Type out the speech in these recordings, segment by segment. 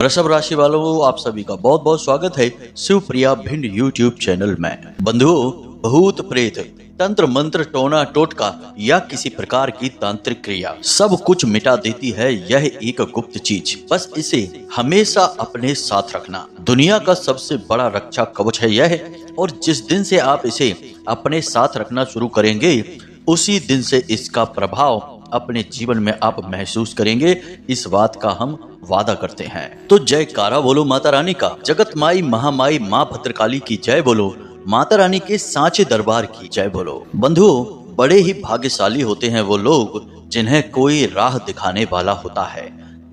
वृषभ राशि वालों, आप सभी का बहुत बहुत स्वागत है शिवप्रिया भिंड यूट्यूब चैनल में। बंधुओं, भूत प्रेत, तंत्र मंत्र, टोना टोटका या किसी प्रकार की तांत्रिक क्रिया सब कुछ मिटा देती है यह एक गुप्त चीज। बस इसे हमेशा अपने साथ रखना दुनिया का सबसे बड़ा रक्षा कवच है यह। और जिस दिन से आप इसे अपने साथ रखना शुरू करेंगे उसी दिन से इसका प्रभाव अपने जीवन में आप महसूस करेंगे, इस बात का हम वादा करते हैं। तो जयकारा बोलो माता रानी का, जगत माई महामाई माँ भद्रकाली की जय बोलो, माता रानी के सांचे दरबार की जय बोलो। बंधुओं, बड़े ही भाग्यशाली होते हैं वो लोग जिन्हें कोई राह दिखाने वाला होता है,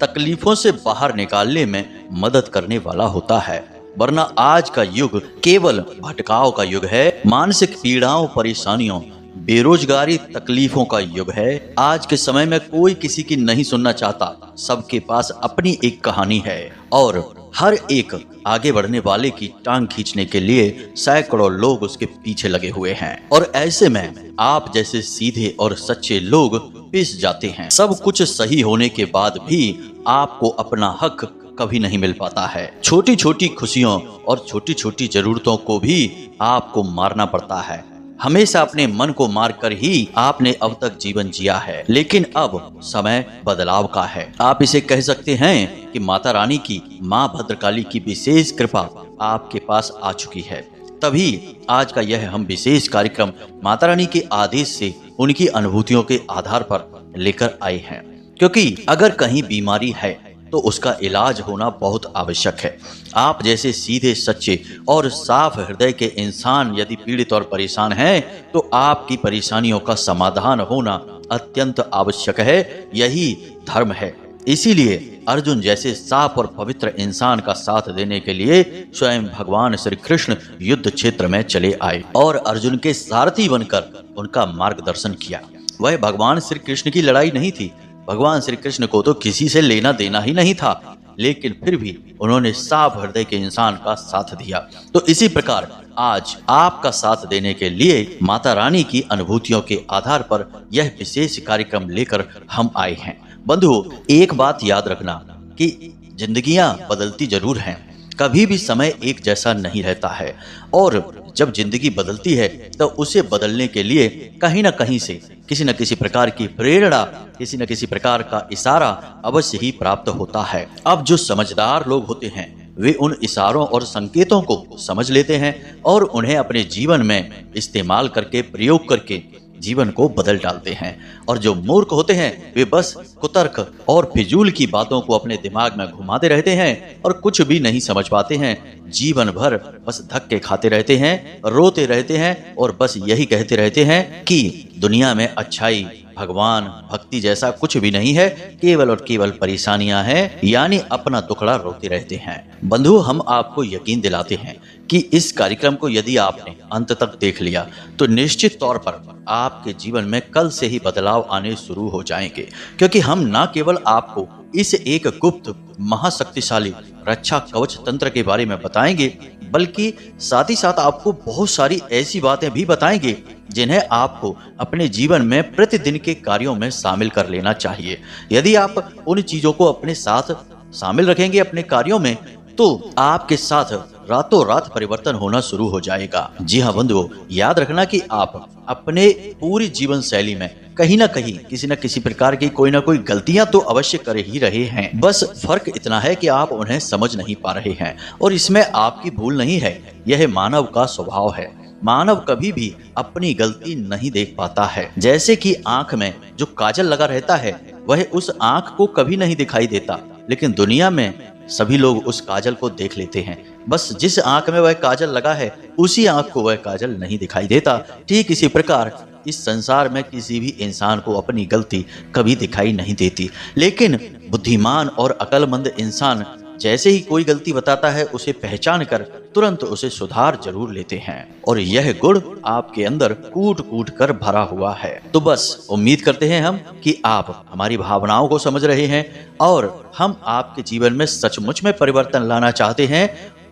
तकलीफों से बाहर निकालने में मदद करने वाला होता है। वरना आज का युग केवल भटकाव का युग है, मानसिक पीड़ाओं, परेशानियों, बेरोजगारी, तकलीफों का युग है। आज के समय में कोई किसी की नहीं सुनना चाहता, सबके पास अपनी एक कहानी है और हर एक आगे बढ़ने वाले की टांग खींचने के लिए सैकड़ों लोग उसके पीछे लगे हुए हैं। और ऐसे में आप जैसे सीधे और सच्चे लोग पिस जाते हैं। सब कुछ सही होने के बाद भी आपको अपना हक कभी नहीं मिल पाता है। छोटी छोटी खुशियों और छोटी छोटी जरूरतों को भी आपको मारना पड़ता है। हमेशा अपने मन को मारकर ही आपने अब तक जीवन जिया है, लेकिन अब समय बदलाव का है। आप इसे कह सकते हैं कि माता रानी की, माँ भद्रकाली की विशेष कृपा आपके पास आ चुकी है। तभी आज का यह हम विशेष कार्यक्रम माता रानी के आदेश से उनकी अनुभूतियों के आधार पर लेकर आए हैं। क्योंकि अगर कहीं बीमारी है तो उसका इलाज होना बहुत आवश्यक है। आप जैसे सीधे, सच्चे और साफ हृदय के इंसान यदि पीड़ित और परेशान हैं तो आपकी परेशानियों का समाधान होना अत्यंत आवश्यक है। यही धर्म है। इसीलिए अर्जुन जैसे साफ और पवित्र इंसान का साथ देने के लिए स्वयं भगवान श्री कृष्ण युद्ध क्षेत्र में चले आए और अर्जुन के सारथी बनकर उनका मार्गदर्शन किया। वह भगवान श्री कृष्ण की लड़ाई नहीं थी। भगवान श्री कृष्ण को तो किसी से लेना देना ही नहीं था, लेकिन फिर भी उन्होंने साफ हृदय के इंसान का साथ दिया। तो इसी प्रकार आज आपका साथ देने के लिए माता रानी की अनुभूतियों के आधार पर यह विशेष कार्यक्रम लेकर हम आए हैं। बंधुओं, एक बात याद रखना कि जिंदगियां बदलती जरूर हैं, कभी भी समय एक जैसा नहीं रहता है। और जब जिंदगी बदलती है तो उसे बदलने के लिए कहीं ना कहीं से किसी न किसी प्रकार की प्रेरणा, किसी न किसी प्रकार का इशारा अवश्य ही प्राप्त होता है। अब जो समझदार लोग होते हैं वे उन इशारों और संकेतों को समझ लेते हैं और उन्हें अपने जीवन में इस्तेमाल करके, प्रयोग करके जीवन को बदल डालते हैं। और जो मूर्ख होते हैं वे बस कुतर्क और फिजूल की बातों को अपने दिमाग में घुमाते रहते हैं और कुछ भी नहीं समझ पाते हैं। जीवन भर बस धक्के खाते रहते हैं, रोते रहते हैं और बस यही कहते रहते हैं कि दुनिया में अच्छाई, भगवान, भक्ति जैसा कुछ भी नहीं है, केवल और केवल परेशानियां हैं, यानी अपना दुखड़ा रोते रहते हैं। बंधु, हम आपको यकीन दिलाते हैं कि इस कार्यक्रम को यदि आपने अंत तक देख लिया तो निश्चित तौर पर आपके जीवन में कल से ही बदलाव आने शुरू हो जाएंगे। क्योंकि हम न केवल आपको इस एक गुप्त महाशक्तिशाली रक्षा कवच तंत्र के बारे में बताएंगे, बल्कि साथ ही साथ आपको बहुत सारी ऐसी बातें भी बताएंगे जिन्हें आपको अपने जीवन में प्रतिदिन के कार्यों में शामिल कर लेना चाहिए। यदि आप उन चीजों को अपने साथ शामिल रखेंगे अपने कार्यों में तो आपके साथ रातों रात परिवर्तन होना शुरू हो जाएगा। जी हाँ बंधुओं, याद रखना कि आप अपने पूरी जीवन शैली में कहीं ना कहीं किसी न किसी प्रकार की कोई ना कोई गलतियां तो अवश्य कर ही रहे हैं। बस फर्क इतना है कि आप उन्हें समझ नहीं पा रहे हैं और इसमें आपकी भूल नहीं है, यह मानव का स्वभाव है। मानव कभी भी अपनी गलती नहीं देख पाता है। जैसे कि आंख में जो काजल लगा रहता है वह उस आंख को कभी नहीं दिखाई देता, लेकिन दुनिया में सभी लोग उस काजल को देख लेते हैं। बस जिस आंख में वह काजल लगा है उसी आंख को वह काजल नहीं दिखाई देता। ठीक इसी प्रकार इस संसार में किसी भी इंसान को अपनी गलती कभी दिखाई नहीं देती, लेकिन बुद्धिमान और अक्लमंद इंसान जैसे ही कोई गलती बताता है उसे पहचान कर तुरंत उसे सुधार जरूर लेते हैं। और यह गुण आपके अंदर कूट कूट कर भरा हुआ है। तो बस उम्मीद करते हैं हम कि आप हमारी भावनाओं को समझ रहे हैं और हम आपके जीवन में सचमुच में परिवर्तन लाना चाहते हैं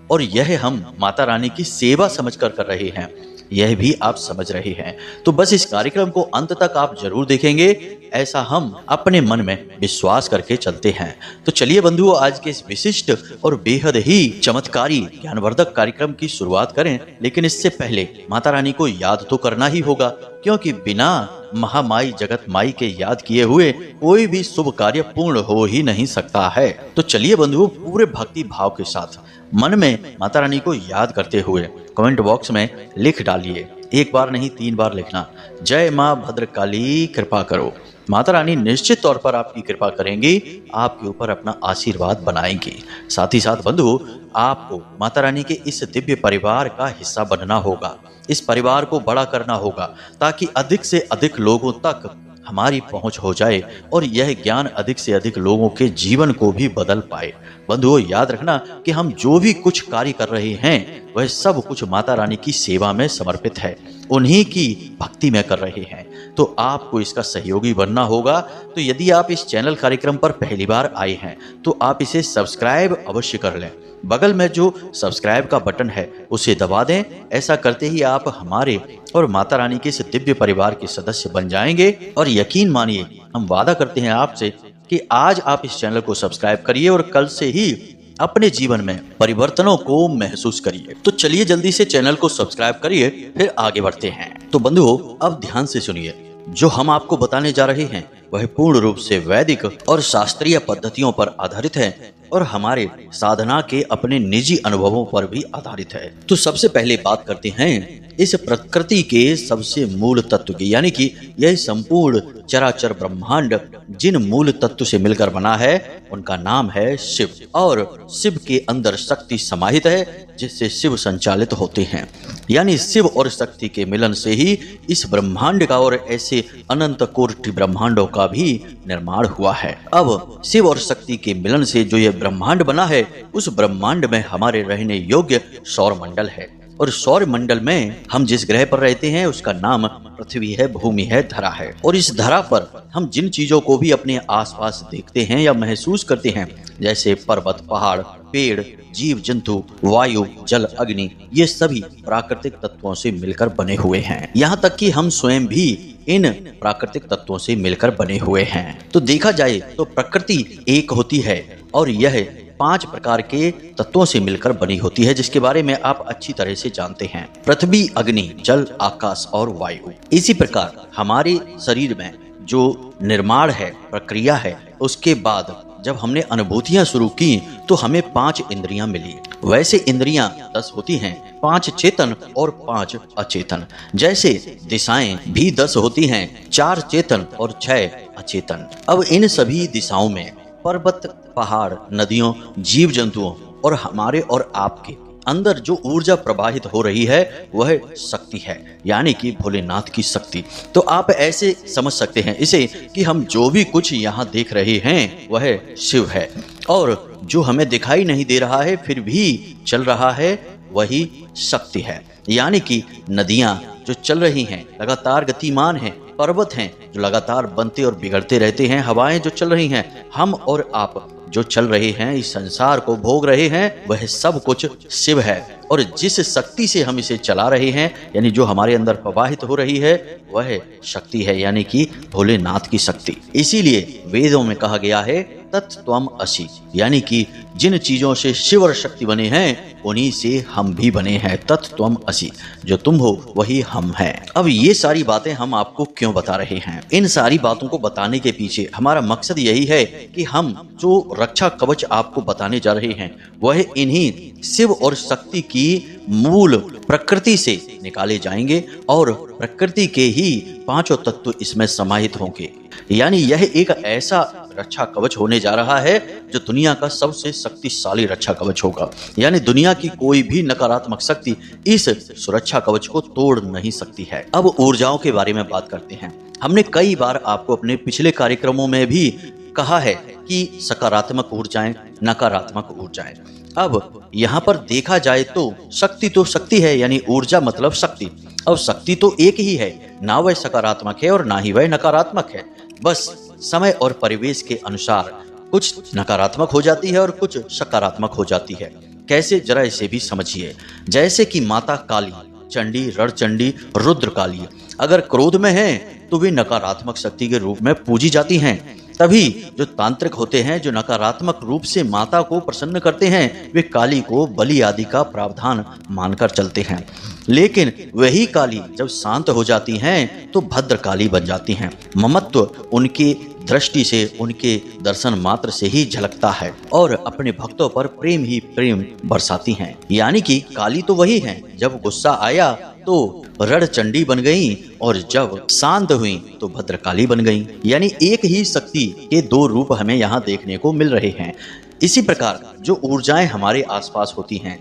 और यह हम माता रानी की सेवा समझकर कर रहे हैं। यह भी आप समझ रहे हैं। तो बस इस कार्यक्रम को अंत तक आप जरूर देखेंगे, ऐसा हम अपने मन में विश्वास करके चलते हैं। तो चलिए बंधुओं, आज के इस विशिष्ट और बेहद ही चमत्कारी ज्ञानवर्धक कार्यक्रम की शुरुआत करें। लेकिन इससे पहले माता रानी को याद तो करना ही होगा, क्योंकि बिना महामाई जगत माई के याद किए हुए कोई भी शुभ कार्य पूर्ण हो ही नहीं सकता है। तो चलिए बंधुओं, पूरे भक्ति भाव के साथ मन में माता रानी को याद करते हुए कमेंट बॉक्स में लिख डालिए, एक बार नहीं 3 बार लिखना, जय माँ भद्रकाली कृपा करो। माता रानी निश्चित तौर पर आपकी कृपा करेंगी, आपके ऊपर अपना आशीर्वाद बनाएंगी। साथ ही साथ बंधु, आपको माता रानी के इस दिव्य परिवार का हिस्सा बनना होगा, इस परिवार को बड़ा करना होगा, ताकि अधिक से अधिक लोगों तक हमारी पहुंच हो जाए और यह ज्ञान अधिक से अधिक लोगों के जीवन को भी बदल पाए। बंधुओं, याद रखना कि हम जो भी कुछ कार्य कर रहे हैं वह सब कुछ माता रानी की सेवा में समर्पित है, उन्हीं की भक्ति में कर रहे हैं। तो आपको इसका सहयोगी बनना होगा। तो यदि आप इस चैनल कार्यक्रम पर पहली बार आए हैं तो आप इसे सब्सक्राइब अवश्य कर लें। बगल में जो सब्सक्राइब का बटन है उसे दबा दें। ऐसा करते ही आप हमारे और माता रानी के इस दिव्य परिवार के सदस्य बन जाएंगे। और यकीन मानिए, हम वादा करते हैं आपसे कि आज आप इस चैनल को सब्सक्राइब करिए और कल से ही अपने जीवन में परिवर्तनों को महसूस करिए। तो चलिए जल्दी से चैनल को सब्सक्राइब करिए, फिर आगे बढ़ते हैं। तो बंधुओं, अब ध्यान से सुनिए, जो हम आपको बताने जा रहे हैं वह पूर्ण रूप से वैदिक और शास्त्रीय पद्धतियों पर आधारित है और हमारे साधना के अपने निजी अनुभवों पर भी आधारित है। तो सबसे पहले बात करते हैं इस प्रकृति के सबसे मूल तत्व की, यानी कि यह संपूर्ण चराचर ब्रह्मांड जिन मूल तत्व से मिलकर बना है उनका नाम है शिव। और शिव के अंदर शक्ति समाहित है जिससे शिव संचालित होते हैं, यानी शिव और शक्ति के मिलन से ही इस ब्रह्मांड का और ऐसे अनंत कोटि ब्रह्मांडों का भी निर्माण हुआ है। अब शिव और शक्ति के मिलन से जो यह ब्रह्मांड बना है, उस ब्रह्मांड में हमारे रहने योग्य सौर मंडल है। और सौर मंडल में हम जिस ग्रह पर रहते हैं उसका नाम पृथ्वी है, भूमि है, धरा है। और इस धरा पर हम जिन चीजों को भी अपने आसपास देखते हैं या महसूस करते हैं, जैसे पर्वत, पहाड़, पेड़, जीव जंतु, वायु, जल, अग्नि, ये सभी प्राकृतिक तत्वों से मिलकर बने हुए हैं। यहाँ तक कि हम स्वयं भी इन प्राकृतिक तत्वों से मिलकर बने हुए हैं। तो देखा जाए तो प्रकृति एक होती है और यह 5 प्रकार के तत्वों से मिलकर बनी होती है, जिसके बारे में आप अच्छी तरह से जानते हैं। पृथ्वी, अग्नि, जल, आकाश और वायु। इसी प्रकार हमारे शरीर में जो निर्माण है, प्रक्रिया है, उसके बाद जब हमने अनुभूतियां शुरू की तो हमें 5 इंद्रियां मिली। वैसे इंद्रियां 10 होती हैं, 5 चेतन और 5 अचेतन। जैसे दिशाएं भी 10 होती हैं, 4 चेतन और 6 अचेतन। अब इन सभी दिशाओं में पर्वत, पहाड़, नदियों, जीव जंतुओं और हमारे और आपके अंदर जो ऊर्जा प्रवाहित हो रही है वह शक्ति है, यानी कि भोलेनाथ की शक्ति। तो आप ऐसे समझ सकते हैं इसे कि हम जो भी कुछ यहाँ देख रहे हैं वह शिव है, और जो हमें दिखाई नहीं दे रहा है फिर भी चल रहा है वही शक्ति है। यानी कि नदियाँ जो चल रही हैं, लगातार गतिमान हैं, पर्वत हैं जो लगातार बनते और बिगड़ते रहते हैं, हवाएं जो चल रही हैं, हम और आप जो चल रहे हैं, इस संसार को भोग रहे हैं, वह सब कुछ शिव है। और जिस शक्ति से हम इसे चला रहे हैं, यानी जो हमारे अंदर प्रवाहित हो रही है, वह शक्ति है, यानी कि भोलेनाथ की शक्ति। इसीलिए वेदों में कहा गया है तत्त्वम असि, यानी कि जिन चीजों से शिव और शक्ति बने हैं उन्हीं से हम भी बने हैं। तत्त्वम असि, जो तुम हो वही हम हैं। अब ये सारी बातें हम आपको क्यों बता रहे हैं? इन सारी बातों को बताने के पीछे हमारा मकसद यही है कि हम जो रक्षा कवच आपको बताने जा रहे हैं वह इन्हीं शिव और शक्ति की मूल प्रकृति से निकाले जाएंगे और प्रकृति के ही 5 तत्व इसमें समाहित होंगे। यानी यह एक ऐसा रक्षा कवच होने जा रहा है जो दुनिया का सबसे शक्तिशाली रक्षा कवच होगा। यानी दुनिया की कोई भी नकारात्मक शक्ति इस सुरक्षा कवच को तोड़ नहीं सकती है। अब ऊर्जाओं के बारे में बात करते हैं। हमने कई बार आपको अपने पिछले कार्यक्रमों में भी कहा है कि सकारात्मक ऊर्जाएं, नकारात्मक ऊर्जाएं। अब यहाँ पर देखा जाए तो शक्ति है, यानी ऊर्जा मतलब शक्ति। अब शक्ति तो एक ही है, ना वह सकारात्मक है और ना ही वह नकारात्मक है। बस समय और परिवेश के अनुसार कुछ नकारात्मक हो जाती है और कुछ सकारात्मक हो जाती है। कैसे, जरा इसे भी समझिए। जैसे कि माता काली चंडी, रणचंडी, रुद्रकाली। अगर क्रोध में हैं तो वे नकारात्मक शक्ति के रूप में पूजी जाती हैं। तभी जो तांत्रिक होते हैं, जो नकारात्मक रूप से माता को प्रसन्न करते हैं, वे काली को बलि आदि का प्रावधान मानकर चलते हैं। लेकिन वही काली जब शांत हो जाती हैं तो भद्रकाली बन जाती हैं। ममत्व उनकी दृष्टि से, उनके दर्शन मात्र से ही झलकता है और अपने भक्तों पर प्रेम ही प्रेम बरसाती हैं। यानी कि काली तो वही हैं, जब गुस्सा आया तो रणचंडी बन गई और जब शांत हुई तो भद्रकाली बन गई। यानी एक ही शक्ति के दो रूप हमें यहाँ देखने को मिल रहे हैं। इसी प्रकार जो ऊर्जाएं हमारे आसपास होती हैं,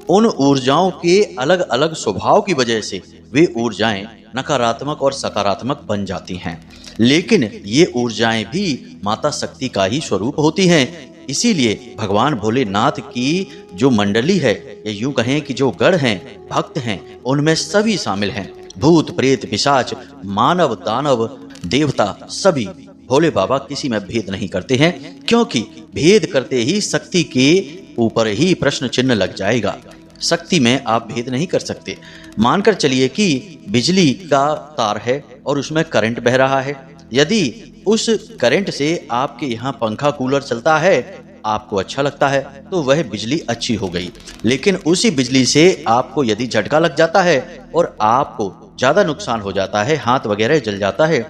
उन ऊर्जाओं के अलग अलग स्वभाव की वजह से वे ऊर्जाएं नकारात्मक और सकारात्मक बन जाती हैं। लेकिन ये ऊर्जाएं भी माता शक्ति का ही स्वरूप होती हैं। इसीलिए भगवान भोलेनाथ की जो मंडली है, या यूं कहें कि जो गढ़ हैं, भक्त हैं, उनमें सभी शामिल हैं। भूत, प्रेत, पिशाच, मानव, दानव, देवता, सभी भोले बाबा किसी में भेद नहीं करते हैं, क्योंकि भेद करते ही शक्ति के ऊपर ही प्रश्न चिन्ह लग जाएगा। शक्ति में आप भेद नहीं कर सकते। मानकर चलिए कि बिजली का तार है और उसमें करंट बह रहा है। यदि उस करंट से आपके यहाँ पंखा कूलर चलता है, आपको अच्छा लगता है, तो वह बिजली अच्छी हो गई। लेकिन उसी बिजली से आपको यदि झटका लग जाता है और आपको ज्यादा नुकसान हो जाता है, हाथ वगैरह जल जाता है,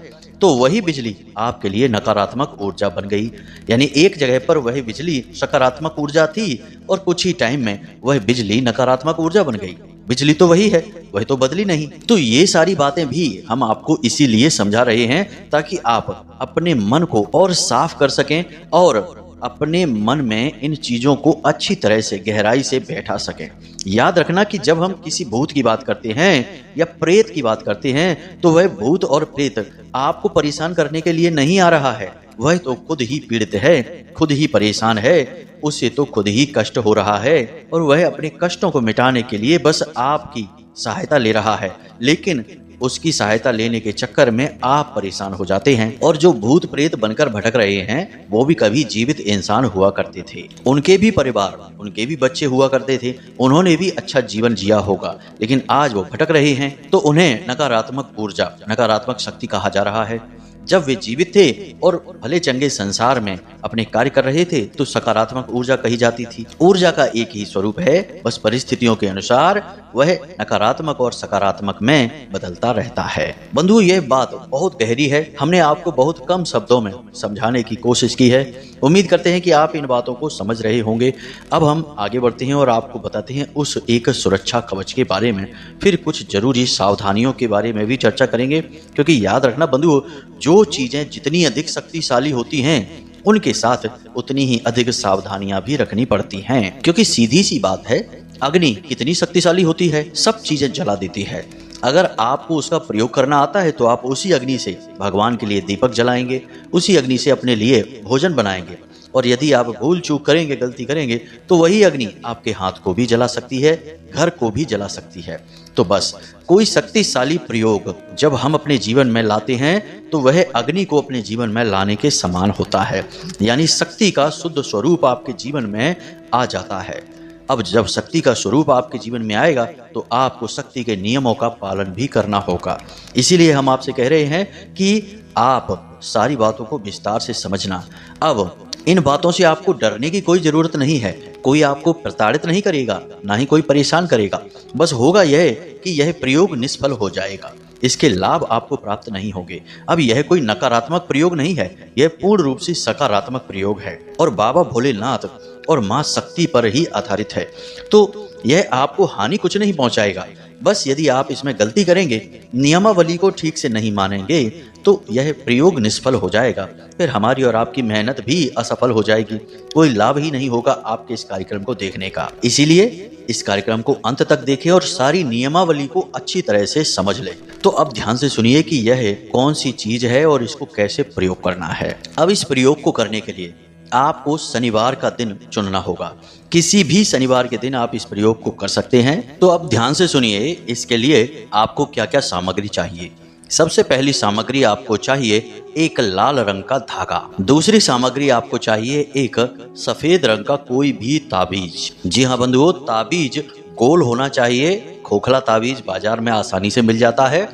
तो वही बिजली आपके लिए नकारात्मक ऊर्जा बन गई। यानी एक जगह पर वह बिजली सकारात्मक ऊर्जा थी और कुछ ही टाइम में वह बिजली नकारात्मक ऊर्जा बन गई। बिजली तो वही है, वह तो बदली नहीं। तो ये सारी बातें भी हम आपको इसीलिए समझा रहे हैं ताकि आप अपने मन को और साफ कर सकें और अपने मन में इन चीजों को अच्छी तरह से गहराई से बैठा सकें। याद रखना कि जब हम किसी भूत की बात करते हैं या प्रेत की बात करते हैं, तो वह भूत और प्रेत आपको परेशान करने के लिए नहीं आ रहा है। वह तो खुद ही पीड़ित है, खुद ही परेशान है, उसे तो खुद ही कष्ट हो रहा है और वह अपने कष्टों को मिटाने के लिए बस आपकी सहायता ले रहा है। लेकिन उसकी सहायता लेने के चक्कर में आप परेशान हो जाते हैं। और जो भूत प्रेत बनकर भटक रहे हैं, वो भी कभी जीवित इंसान हुआ करते थे। उनके भी परिवार, उनके भी बच्चे हुआ करते थे, उन्होंने भी अच्छा जीवन जिया होगा। लेकिन आज वो भटक रहे हैं तो उन्हें नकारात्मक ऊर्जा, नकारात्मक शक्ति कहा जा रहा है। जब वे जीवित थे और भले चंगे संसार में अपने कार्य कर रहे थे तो सकारात्मक ऊर्जा कही जाती थी। ऊर्जा का एक ही स्वरूप है, बस परिस्थितियों के अनुसार वह नकारात्मक और सकारात्मक में बदलता रहता है। बंधु, यह बात बहुत गहरी है। हमने आपको बहुत कम शब्दों में समझाने की कोशिश की है। उम्मीद करते हैं कि आप इन बातों को समझ रहे होंगे। अब हम आगे बढ़ते हैं और आपको बताते हैं उस एक सुरक्षा कवच के बारे में। फिर कुछ जरूरी सावधानियों के बारे में भी चर्चा करेंगे, क्योंकि याद रखना बंधु, जो चीजें जितनी अधिक शक्तिशाली होती हैं, उनके साथ उतनी ही अधिक सावधानियां भी रखनी पड़ती हैं। क्योंकि सीधी सी बात है, अग्नि कितनी शक्तिशाली होती है, सब चीजें जला देती है। अगर आपको उसका प्रयोग करना आता है तो आप उसी अग्नि से भगवान के लिए दीपक जलाएंगे, उसी अग्नि से अपने लिए भोजन बनाएंगे। और यदि आप भूल चूक करेंगे, गलती करेंगे, तो वही अग्नि आपके हाथ को भी जला सकती है, घर को भी जला सकती है। तो बस कोई शक्तिशाली प्रयोग जब हम अपने जीवन में लाते हैं तो वह अग्नि को अपने जीवन में लाने के समान होता है। यानी शक्ति का शुद्ध स्वरूप आपके जीवन में आ जाता है। अब जब शक्ति का स्वरूप आपके जीवन में आएगा तो आपको शक्ति के नियमों का पालन भी करना होगा। इसीलिए हम आपसे कह रहे हैं कि आप सारी बातों को विस्तार से समझना। अब इन बातों से आपको डरने की कोई जरूरत नहीं है। कोई आपको प्रताड़ित नहीं करेगा, ना ही कोई परेशान करेगा। बस होगा यह कि यह प्रयोग निष्फल हो जाएगा, इसके लाभ आपको प्राप्त नहीं होंगे। अब यह कोई नकारात्मक प्रयोग नहीं है, यह पूर्ण रूप से सकारात्मक प्रयोग है और बाबा भोलेनाथ और मां शक्ति पर ही आधारित है। तो यह आपको हानि कुछ नहीं पहुंचाएगा। बस यदि आप इसमें गलती करेंगे, नियमावली को ठीक से नहीं मानेंगे, तो यह प्रयोग निष्फल हो जाएगा। फिर हमारी और आपकी मेहनत भी असफल हो जाएगी। कोई लाभ ही नहीं होगा आपके इस कार्यक्रम को देखने का। इसीलिए इस कार्यक्रम को अंत तक देखें और सारी नियमावली को अच्छी तरह से समझ लें। तो अब ध्यान से सुनिए कि यह कौन सी चीज है और इसको कैसे प्रयोग करना है। अब इस प्रयोग को करने के लिए आपको शनिवार का दिन चुनना होगा। किसी भी शनिवार के दिन आप इस प्रयोग को कर सकते हैं। तो अब ध्यान से सुनिए, इसके लिए आपको क्या क्या सामग्री चाहिए। सबसे पहली सामग्री आपको चाहिए एक लाल रंग का धागा। दूसरी सामग्री आपको चाहिए एक सफेद रंग का कोई भी ताबीज। जी हाँ बंधुओं, ताबीज गोल होना चाहिए। खोखला ताबीज बाजार में आसानी से मिल जाता है,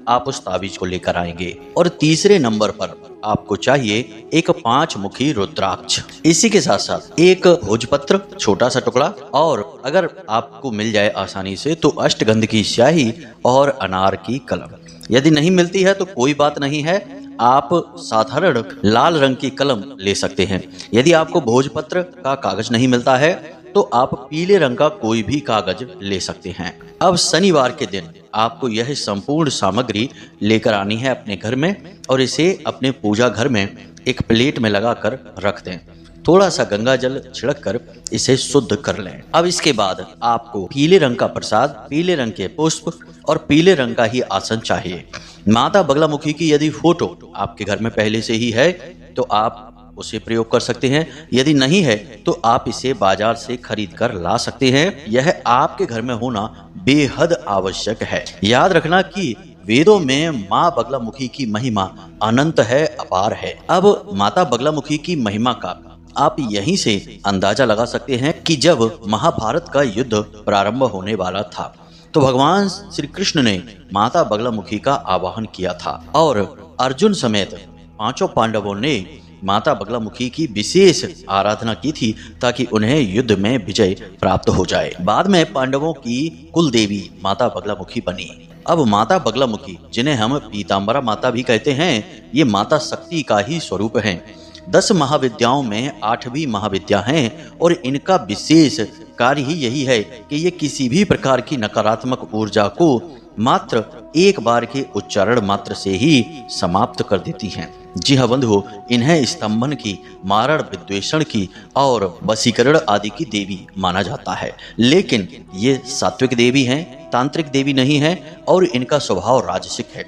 आप उस ताबीज को लेकर आएंगे। और तीसरे नंबर पर आपको चाहिए एक 5 मुखी रुद्राक्ष। इसी के साथ साथ एक भोजपत्र छोटा सा टुकड़ा, और अगर आपको मिल जाए आसानी से तो अष्टगंध की स्याही और अनार की कलम। यदि नहीं मिलती है तो कोई बात नहीं है, आप साधारण लाल रंग की कलम ले सकते हैं। यदि आपको भोजपत्र का कागज नहीं मिलता है तो आप पीले रंग का कोई भी कागज ले सकते हैं। अब शनिवार के दिन आपको यह संपूर्ण सामग्री लेकर आनी है अपने घर में, और इसे अपने पूजा घर में एक प्लेट में लगाकर रख दें। थोड़ा सा गंगा जल छिड़क कर इसे शुद्ध कर लें। अब इसके बाद आपको पीले रंग का प्रसाद, पीले रंग के पुष्प और पीले रंग का ही आसन चाहिए। माता बगलामुखी की यदि फोटो आपके घर में पहले से ही है तो आप उसे प्रयोग कर सकते हैं, यदि नहीं है तो आप इसे बाजार से खरीद कर ला सकते हैं। यह आपके घर में होना बेहद आवश्यक है। याद रखना कि वेदों में माँ बगलामुखी की महिमा अनंत है, अपार है। अब माता बगलामुखी की महिमा का आप यहीं से अंदाजा लगा सकते हैं कि जब महाभारत का युद्ध प्रारंभ होने वाला था तो भगवान श्री कृष्ण ने माता बगलामुखी का आवाहन किया था, और अर्जुन समेत 5 पांडवों ने माता बगलामुखी की विशेष आराधना की थी ताकि उन्हें युद्ध में विजय प्राप्त हो जाए। बाद में पांडवों की कुल देवी माता बगलामुखी बनी। अब माता बगलामुखी, जिन्हें हम पीताम्बरा माता भी कहते हैं, ये माता शक्ति का ही स्वरूप है। 10 महाविद्याओं में 8वीं महाविद्या हैं, और इनका विशेष कार्य ही यही है कि ये किसी भी प्रकार की नकारात्मक ऊर्जा को मात्र एक बार के उच्चारण मात्र से ही समाप्त कर देती हैं। जी हाँ बंधुओं, इन्हें स्तंभन की, मारण विद्वेषण की और वशीकरण आदि की देवी माना जाता है। लेकिन ये सात्विक देवी हैं, तांत्रिक देवी नहीं है, और इनका स्वभाव राजसिक है।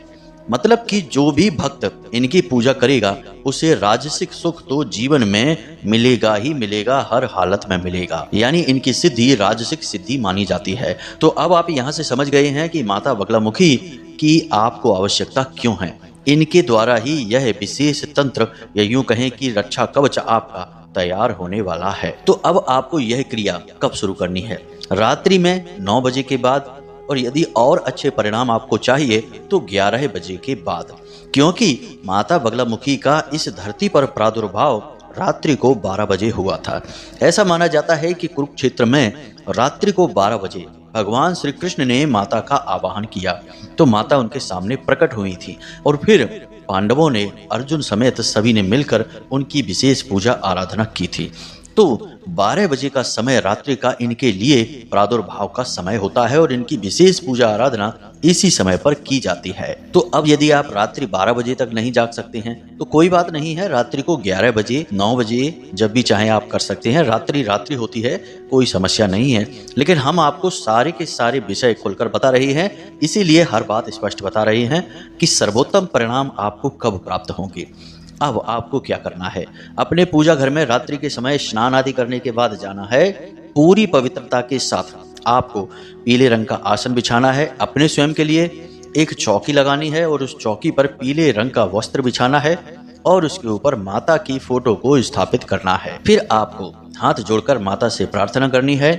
मतलब कि जो भी भक्त इनकी पूजा करेगा उसे राजसिक सुख तो जीवन में मिलेगा ही मिलेगा, हर हालत में मिलेगा। यानी इनकी सिद्धि राजसिक सिद्धि मानी जाती है। तो अब आप यहाँ से समझ गए हैं कि माता बगलामुखी की आपको आवश्यकता क्यों है। इनके द्वारा ही यह विशेष तंत्र, या यूं कहें कि रक्षा कवच आपका तैयार होने वाला है। तो अब आपको यह क्रिया कब शुरू करनी है? रात्रि में 9 बजे के बाद, और यदि और अच्छे परिणाम आपको चाहिए तो 11 बजे के बाद, क्योंकि माता बगलामुखी का इस धरती पर प्रादुर्भाव रात्रि को 12 बजे हुआ था। ऐसा माना जाता है कि कुरुक्षेत्र में रात्रि को 12 बजे भगवान श्री कृष्ण ने माता का आवाहन किया तो माता उनके सामने प्रकट हुई थी, और फिर पांडवों ने अर्जुन समेत सभी ने मिलकर उनकी विशेष पूजा आराधना की थी। तो 12 बजे का समय रात्रि का इनके लिए प्रादुर्भाव का समय होता है, और इनकी विशेष पूजा आराधना इसी समय पर की जाती है। तो अब यदि आप रात्रि 12 बजे तक नहीं जाग सकते हैं तो कोई बात नहीं है, रात्रि को 11 बजे 9 बजे जब भी चाहें आप कर सकते हैं। रात्रि रात्रि होती है, कोई समस्या नहीं है। लेकिन हम आपको सारे के सारे विषय खुलकर बता रहे हैं, इसीलिए हर बात स्पष्ट बता रहे हैं कि सर्वोत्तम परिणाम आपको कब प्राप्त होंगे। अब आपको क्या करना है? अपने पूजा घर में रात्रि के समय स्नान आदि करने के बाद जाना है। पूरी पवित्रता के साथ आपको पीले रंग का आसन बिछाना है। अपने स्वयं के लिए एक चौकी लगानी है, और उस चौकी पर पीले रंग का वस्त्र बिछाना है, और उसके ऊपर माता की फोटो को स्थापित करना है। फिर आपको हाथ जोड़कर माता से प्रार्थना करनी है।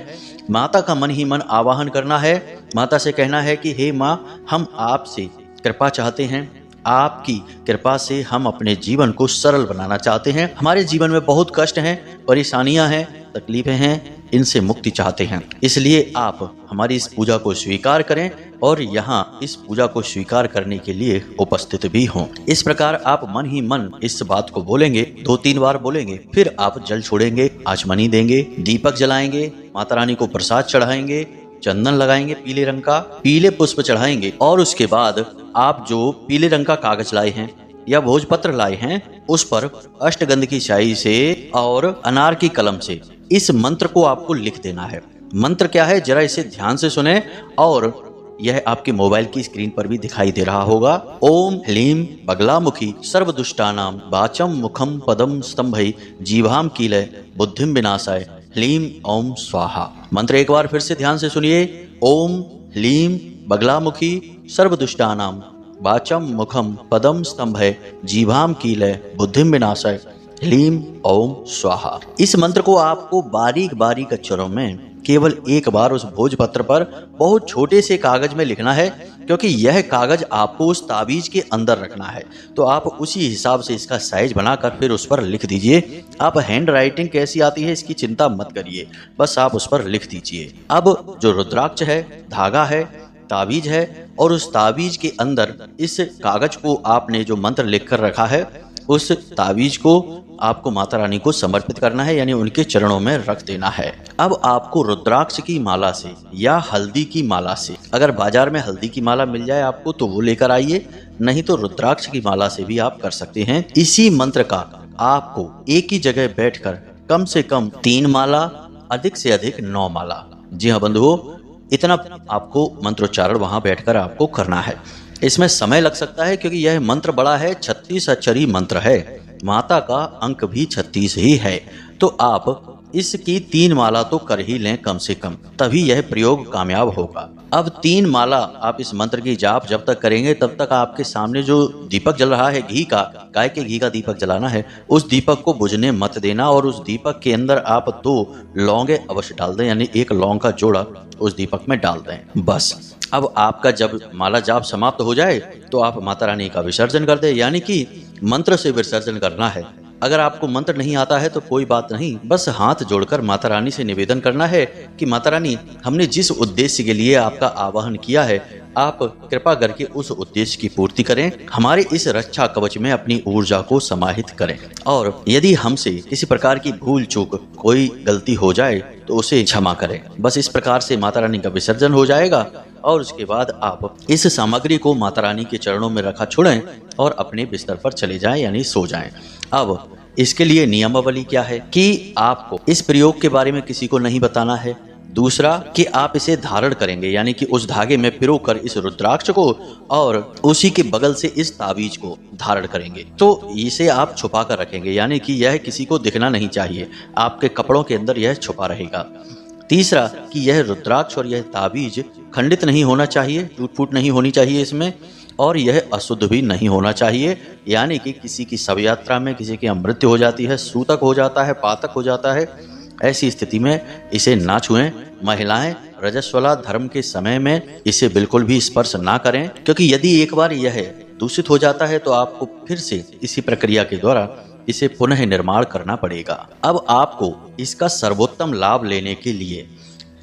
माता का मन ही मन आवाहन करना है। माता से कहना है कि हे माँ, हम आपसे कृपा चाहते हैं, आपकी कृपा से हम अपने जीवन को सरल बनाना चाहते हैं। हमारे जीवन में बहुत कष्ट हैं, परेशानियां हैं, तकलीफें हैं, इनसे मुक्ति चाहते हैं। इसलिए आप हमारी इस पूजा को स्वीकार करें, और यहाँ इस पूजा को स्वीकार करने के लिए उपस्थित भी हों। इस प्रकार आप मन ही मन इस बात को बोलेंगे, 2-3 बार बोलेंगे। फिर आप जल छोड़ेंगे, आचमनी देंगे, दीपक जलाएंगे, माता रानी को प्रसाद चढ़ाएंगे, चंदन लगाएंगे पीले रंग का, पीले पुष्प चढ़ाएंगे, और उसके बाद आप जो पीले रंग का कागज लाए हैं या भोजपत्र लाए हैं उस पर अष्टगंध की स्याही से और अनार की कलम से इस मंत्र को आपको लिख देना है। मंत्र क्या है, जरा इसे ध्यान से सुने, और यह आपके मोबाइल की स्क्रीन पर भी दिखाई दे रहा होगा। ओम ह्लीम बगलामुखी सर्वदुष्टानाम वाचम मुखम पदम स्तंभई जीवाम कीलय बुद्धिम विनाशाय ह्लीम ओम स्वाहा। मंत्र एक बार फिर से ध्यान से सुनिए। ओम ह्लीम बगलामुखी सर्वदुष्टानाम वाचम मुखम पदम स्तंभय जीवाम कीलय बुद्धिम विनाशाय ह्लीम ओम स्वाहा। इस मंत्र को आपको बारीक बारीक अक्षरों में केवल एक बार उस भोजपत्र पर बहुत छोटे से कागज में लिखना है, क्योंकि यह कागज आपको उस ताबीज के अंदर रखना है। तो आप उसी हिसाब से इसका साइज बनाकर फिर उस पर लिख दीजिए। आप हैंड राइटिंग कैसी आती है इसकी चिंता मत करिए, बस आप उस पर लिख दीजिए। अब जो रुद्राक्ष है, धागा है, ताबीज है, और उस ताबीज के अंदर इस कागज को आपने जो मंत्र लिख कर रखा है, उस ताबीज को आपको माता रानी को समर्पित करना है, यानी उनके चरणों में रख देना है। अब आपको रुद्राक्ष की माला से या हल्दी की माला से, अगर बाजार में हल्दी की माला मिल जाए आपको तो वो लेकर आइए, नहीं तो रुद्राक्ष की माला से भी आप कर सकते हैं। इसी मंत्र का आपको एक ही जगह बैठकर कम से कम 3 माला, अधिक से अधिक 9 माला, जी हाँ बंधुओं, इतना आपको मंत्रोच्चारण वहां बैठकर आपको करना है। इसमें समय लग सकता है क्योंकि यह मंत्र बड़ा है, 36 अक्षरी मंत्र है, माता का अंक भी 36 ही है। तो आप इसकी 3 माला तो कर ही लें कम से कम, तभी यह प्रयोग कामयाब होगा। अब 3 माला आप इस मंत्र की जाप जब तक करेंगे तब तक आपके सामने जो दीपक जल रहा है घी का, गाय के घी का दीपक जलाना है, उस दीपक को बुझने मत देना, और उस दीपक के अंदर आप 2 लौंगे अवश्य डाल दें, यानी 1 लौंग का जोड़ा उस दीपक में डाल दें। बस अब आपका जब माला जाप समाप्त हो जाए तो आप माता रानी का विसर्जन कर दें, यानी कि मंत्र से विसर्जन करना है। अगर आपको मंत्र नहीं आता है तो कोई बात नहीं, बस हाथ जोड़कर माता रानी से निवेदन करना है कि माता रानी, हमने जिस उद्देश्य के लिए आपका आवाहन किया है, आप कृपा करके उस उद्देश्य की पूर्ति करें, हमारे इस रक्षा कवच में अपनी ऊर्जा को समाहित करें, और यदि हमसे किसी प्रकार की भूल चूक, कोई गलती हो जाए तो उसे क्षमा करें। बस इस प्रकार से माता रानी का विसर्जन हो जाएगा, और उसके बाद आप इस सामग्री को माता रानी के चरणों में रखा छोड़ें और अपने बिस्तर पर चले जाएं, यानी सो जाएं। अब इसके लिए नियमावली क्या है कि आपको इस प्रयोग के बारे में किसी को नहीं बताना है। दूसरा कि आप इसे धारण करेंगे, यानी कि उस धागे में पिरोकर इस रुद्राक्ष को और उसी के बगल से इस ताबीज को धारण करेंगे। तो इसे आप छुपा कर रखेंगे, यानी कि यह किसी को दिखना नहीं चाहिए, आपके कपड़ों के अंदर यह छुपा रहेगा। तीसरा कि यह रुद्राक्ष और यह ताबीज खंडित नहीं होना चाहिए, टूट फूट नहीं होनी चाहिए इसमें, और यह अशुद्ध भी नहीं होना चाहिए, यानी कि किसी की शव यात्रा में किसी की मृत्यु हो जाती है, सूतक हो जाता है, पातक हो जाता है, ऐसी स्थिति में इसे ना छुएं। महिलाएं रजस्वला धर्म के समय में इसे बिल्कुल भी स्पर्श ना करें, क्योंकि यदि एक बार यह दूषित हो जाता है तो आपको फिर से इसी प्रक्रिया के द्वारा इसे पुनः निर्माण करना पड़ेगा। अब आपको इसका सर्वोत्तम लाभ लेने के लिए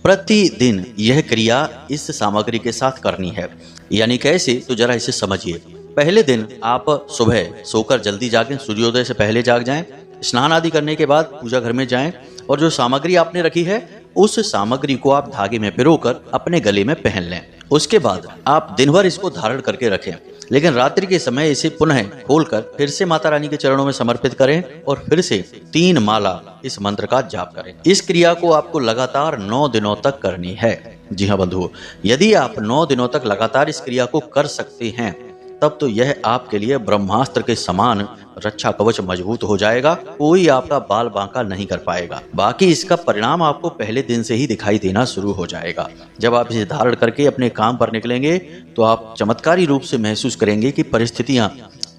प्रतिदिन यह क्रिया इस सामग्री के साथ करनी है। यानी कैसे, तो जरा इसे समझिए। पहले दिन आप सुबह सोकर जल्दी जागें, सूर्योदय से पहले जाग जाएं, स्नान आदि करने के बाद पूजा घर में जाएं, और जो सामग्री आपने रखी है उस सामग्री को आप धागे में पिरोकर अपने गले में पहन लें। उसके बाद आप दिन भर इसको धारण करके रखें, लेकिन रात्रि के समय इसे पुनः खोलकर फिर से माता रानी के चरणों में समर्पित करें और फिर से 3 माला इस मंत्र का जाप करें। इस क्रिया को आपको लगातार 9 दिनों तक करनी है। जी हाँ बंधुओं, यदि आप 9 दिनों तक लगातार इस क्रिया को कर सकते हैं तब तो यह आपके लिए ब्रह्मास्त्र के समान रक्षा कवच मजबूत हो जाएगा, कोई आपका बाल बांका नहीं कर पाएगा। बाकी इसका परिणाम आपको पहले दिन से ही दिखाई देना शुरू हो जाएगा। जब आप इसे धारण करके अपने काम पर निकलेंगे तो आप चमत्कारी रूप से महसूस करेंगे कि परिस्थितियां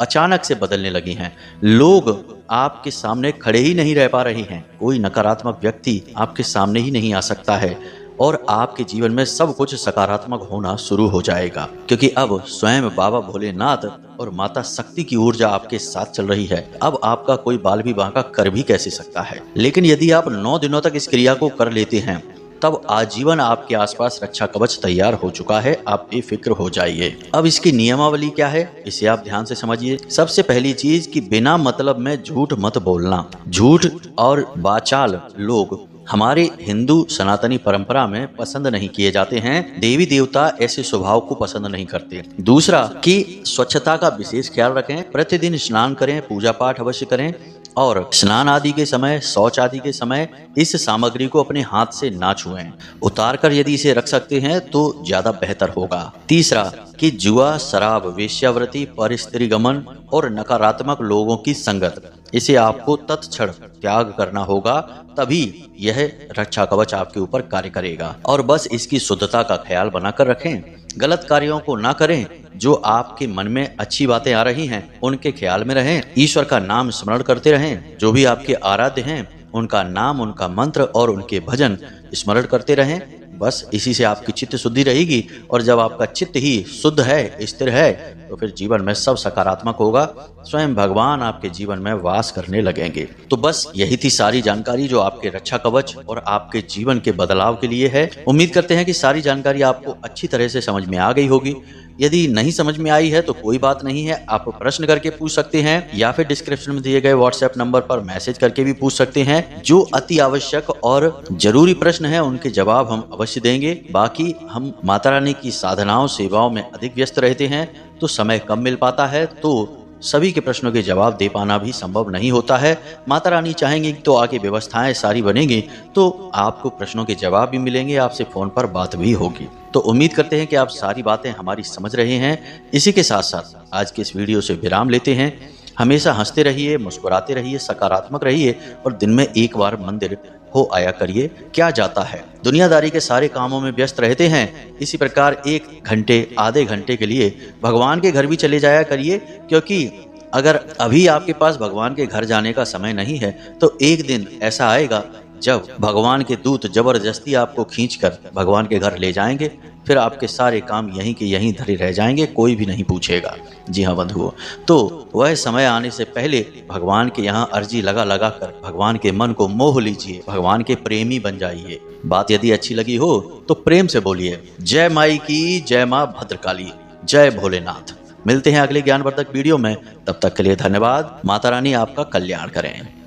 अचानक से बदलने लगी हैं, लोग आपके सामने खड़े ही नहीं रह पा रहे हैं, कोई नकारात्मक व्यक्ति आपके सामने ही नहीं आ सकता है, और आपके जीवन में सब कुछ सकारात्मक होना शुरू हो जाएगा, क्योंकि अब स्वयं बाबा भोलेनाथ और माता शक्ति की ऊर्जा आपके साथ चल रही है। अब आपका कोई बाल भी बांका कर भी कैसे सकता है। लेकिन यदि आप 9 दिनों तक इस क्रिया को कर लेते हैं तब आजीवन आपके आसपास रक्षा कवच तैयार हो चुका है, आप बेफिक्र हो जाइए। अब इसकी नियमावली क्या है, इसे आप ध्यान से समझिए। सबसे पहली चीज कि बिना मतलब में झूठ मत बोलना। झूठ और वाचाल लोग हमारे हिंदू सनातनी परंपरा में पसंद नहीं किए जाते हैं, देवी देवता ऐसे स्वभाव को पसंद नहीं करते। दूसरा कि स्वच्छता का विशेष ख्याल रखें, प्रतिदिन स्नान करें, पूजा पाठ अवश्य करें, और स्नान आदि के समय, शौच आदि के समय इस सामग्री को अपने हाथ से ना छुएं। उतार कर यदि इसे रख सकते हैं तो ज्यादा बेहतर होगा। तीसरा कि जुआ, शराब, वेश्यावृत्ति, परस्त्री गमन और नकारात्मक लोगों की संगत, इसे आपको तत्क्षण त्याग करना होगा, तभी यह रक्षा कवच आपके ऊपर कार्य करेगा। और बस इसकी शुद्धता का ख्याल बनाकर रखें, गलत कार्यों को ना करें, जो आपके मन में अच्छी बातें आ रही हैं उनके ख्याल में रहें, ईश्वर का नाम स्मरण करते रहें, जो भी आपके आराध्य हैं उनका नाम, उनका मंत्र और उनके भजन स्मरण करते रहें। बस इसी से आपकी चित्त शुद्धि रहेगी, और जब आपका चित्त ही शुद्ध है, स्थिर है, तो फिर जीवन में सब सकारात्मक होगा। स्वयं भगवान आपके जीवन में वास करने लगेंगे। तो बस यही थी सारी जानकारी जो आपके रक्षा कवच और आपके जीवन के बदलाव के लिए है। उम्मीद करते हैं कि सारी जानकारी आपको अच्छी तरह से समझ में आ गई होगी। यदि नहीं समझ में आई है तो कोई बात नहीं है, आप प्रश्न करके पूछ सकते हैं, या फिर डिस्क्रिप्शन में दिए गए व्हाट्सएप नंबर पर मैसेज करके भी पूछ सकते हैं। जो अति आवश्यक और जरूरी प्रश्न है उनके जवाब हम अवश्य देंगे। बाकी हम माता रानी की साधनाओं सेवाओं में अधिक व्यस्त रहते हैं, तो समय कम मिल पाता है, तो सभी के प्रश्नों के जवाब दे पाना भी संभव नहीं होता है। माता रानी चाहेंगी तो आगे व्यवस्थाएं सारी बनेंगी, तो आपको प्रश्नों के जवाब भी मिलेंगे, आपसे फोन पर बात भी होगी। तो उम्मीद करते हैं कि आप सारी बातें हमारी समझ रहे हैं। इसी के साथ साथ आज के इस वीडियो से विराम लेते हैं। हमेशा हंसते रहिए, मुस्कुराते रहिए, सकारात्मक रहिए, और दिन में एक बार मंदिर हो आया करिए। क्या जाता है, दुनियादारी के सारे कामों में व्यस्त रहते हैं, इसी प्रकार 1 घंटे आधे घंटे के लिए भगवान के घर भी चले जाया करिए। क्योंकि अगर अभी आपके पास भगवान के घर जाने का समय नहीं है, तो एक दिन ऐसा आएगा जब भगवान के दूत जबरदस्ती आपको खींचकर भगवान के घर ले जाएंगे। फिर आपके सारे काम यहीं के यहीं धरे रह जाएंगे, कोई भी नहीं पूछेगा। जी हाँ बंधुओं, तो वह समय आने से पहले भगवान के यहाँ अर्जी लगा लगा कर भगवान के मन को मोह लीजिए, भगवान के प्रेमी बन जाइए। बात यदि अच्छी लगी हो तो प्रेम से बोलिए जय माई की, जय माँ भद्रकाली, जय भोलेनाथ। मिलते हैं अगले ज्ञानवर्धक वीडियो में, तब तक के लिए धन्यवाद। माता रानी आपका कल्याण करें।